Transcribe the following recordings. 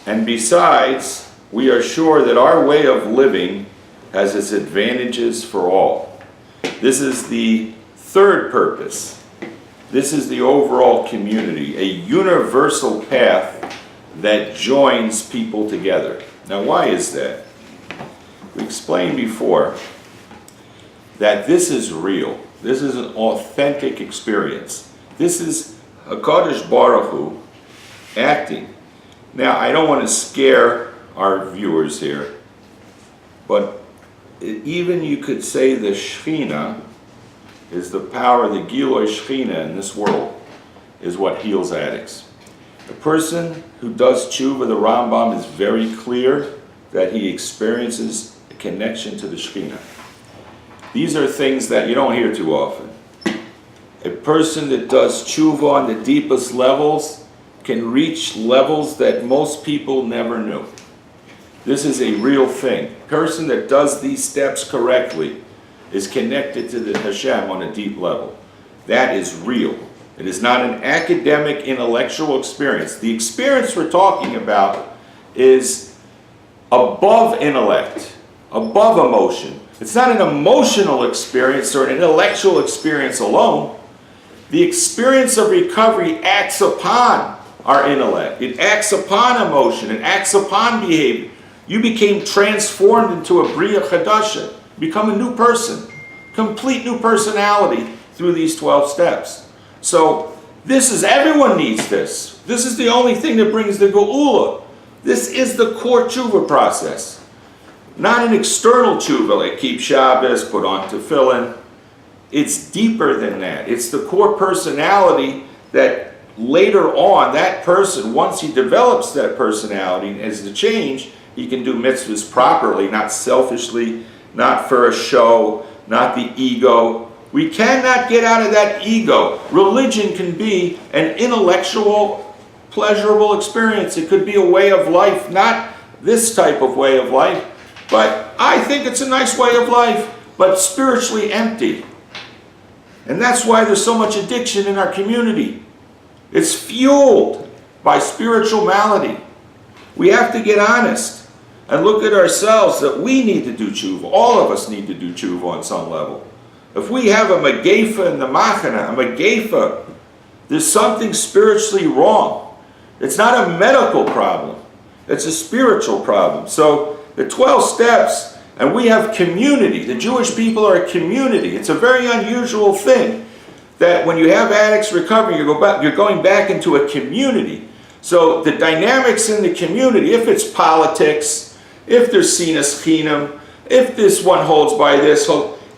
And besides, we are sure that our way of living has its advantages for all. This is the third purpose. This is the overall community, a universal path that joins people together. Now, why is that? We explained before that this is real. This is an authentic experience. This is HaKadosh Baruch Hu acting. Now, I don't want to scare our viewers here, but even you could say the Shekhinah is the power, the Giloi Shekhinah in this world is what heals addicts. A person who does tshuva, the Rambam is very clear that he experiences a connection to the Shekhinah. These are things that you don't hear too often. A person that does tshuva on the deepest levels can reach levels that most people never knew. This is a real thing. A person that does these steps correctly is connected to the Hashem on a deep level. That is real. It is not an academic, intellectual experience. The experience we're talking about is above intellect, above emotion. It's not an emotional experience or an intellectual experience alone. The experience of recovery acts upon our intellect. It acts upon emotion. It acts upon behavior. You became transformed into a Bria Chadasha. Become a new person. Complete new personality through these 12 steps. So this is, everyone needs this. This is the only thing that brings the Geula. This is the core tshuva process. Not an external tshuva like keep Shabbos, put on tefillin. It's deeper than that. It's the core personality that later on, that person, once he develops that personality and as the change, he can do mitzvahs properly, not selfishly, not for a show, not the ego. We cannot get out of that ego. Religion can be an intellectual, pleasurable experience. It could be a way of life, not this type of way of life, but I think it's a nice way of life, but spiritually empty. And that's why there's so much addiction in our community. It's fueled by spiritual malady. We have to get honest and look at ourselves that we need to do tshuva. All of us need to do tshuva on some level. If we have a megefa in the machana, a megefa, there's something spiritually wrong. It's not a medical problem. It's a spiritual problem. So the 12 steps, and we have community. The Jewish people are a community. It's a very unusual thing that when you have addicts recovering, you're going back into a community. So the dynamics in the community, if it's politics, if there's sinas chinam, if this one holds by this,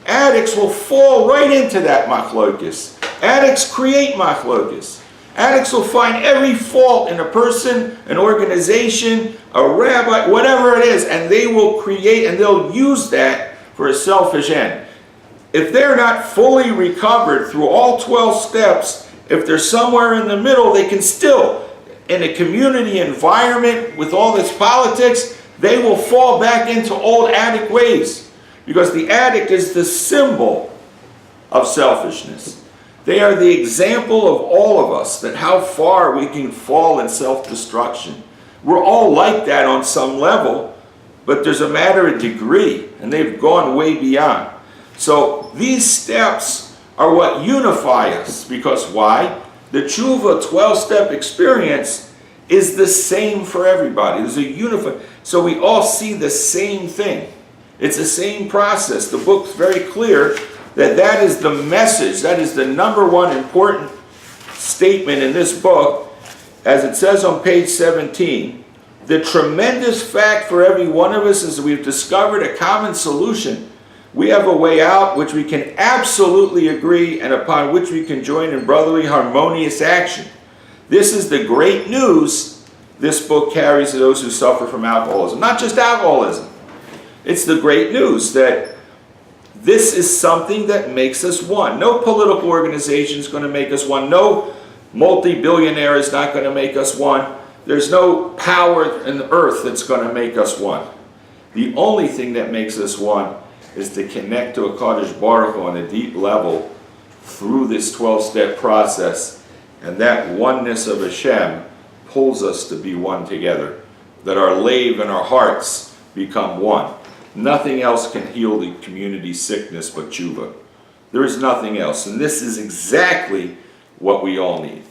addicts will fall right into that machlokes. Addicts create machlokes. Addicts will find every fault in a person, an organization, a rabbi, whatever it is, and they will create and they'll use that for a selfish end. If they're not fully recovered through all 12 steps, if they're somewhere in the middle, they can still, in a community environment with all this politics, they will fall back into old addict ways. Because the addict is the symbol of selfishness. They are the example of all of us, that how far we can fall in self-destruction. We're all like that on some level, but there's a matter of degree, and they've gone way beyond. So these steps are what unify us, because why? The tshuva 12-step experience is the same for everybody. There's a unify. So we all see the same thing. It's the same process. The book's very clear that that is the message, that is the number one important statement in this book. As it says on page 17, the tremendous fact for every one of us is that we've discovered a common solution. We have a way out which we can absolutely agree and upon which we can join in brotherly harmonious action. This is the great news this book carries to those who suffer from alcoholism. Not just alcoholism. It's the great news that this is something that makes us one. No political organization is going to make us one. No multi-billionaire is not going to make us one. There's no power in the earth that's going to make us one. The only thing that makes us one is to connect to a HaKadosh Baruch Hu on a deep level through this 12-step process. And that oneness of Hashem pulls us to be one together. that our lave and our hearts become one. Nothing else can heal the community sickness but tshuva. There is nothing else. And this is exactly what we all need.